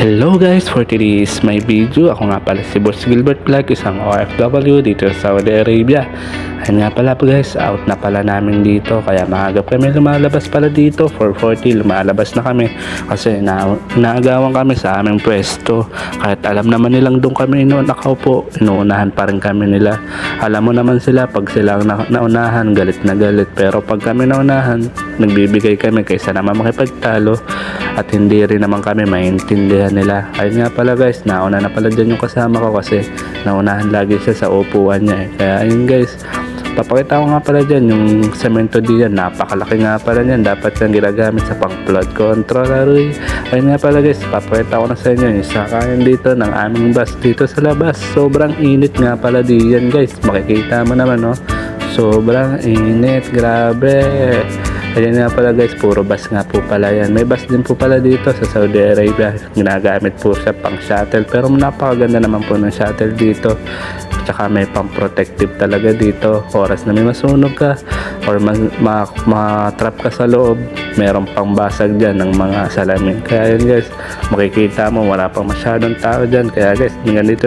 Hello guys, for today's my video, ako nga pala si Boss Gilbert Vlog, isang OFW dito sa Saudi Arabia. Ayun nga pala po guys, out na pala namin dito, kaya maagap kami lumalabas pala dito. 4:40 lumalabas na kami kasi naagawan kami sa aming pwesto. Kahit alam naman nilang doon kami noon nakaupo, inuunahan pa rin kami nila. Alam mo naman sila, pag sila naunahan, galit na galit. Pero pag kami naunahan, nagbibigay kami kaysa naman makipagtalo. At hindi rin naman kami maintindihan nila. Ayun nga pala guys, nauna na pala dyan yung kasama ko kasi naunahan lagi siya sa upuan niya Kaya ayun guys, papakita ko nga pala dyan yung semento diyan. Napakalaki nga pala niyan. Dapat yan ginagamit sa pang flood control. Ayun nga pala guys, papakita ko na sa inyo yung sakayan dito ng aming bus dito sa labas. Sobrang init nga pala diyan guys. Makikita mo naman sobrang init, grabe. Ayan nga pala guys, puro bus nga po pala yan. May bus din po pala dito sa Saudi Arabia. Ginagamit po siya pang shuttle. Pero napakaganda naman po ng shuttle dito. Tsaka may pang protective talaga dito. Oras na may masunog ka or ma-trap ka sa loob, meron pang basag dyan ng mga salamin. Kaya yun guys, makikita mo wala pang masyadong tao dyan. Kaya guys, ganito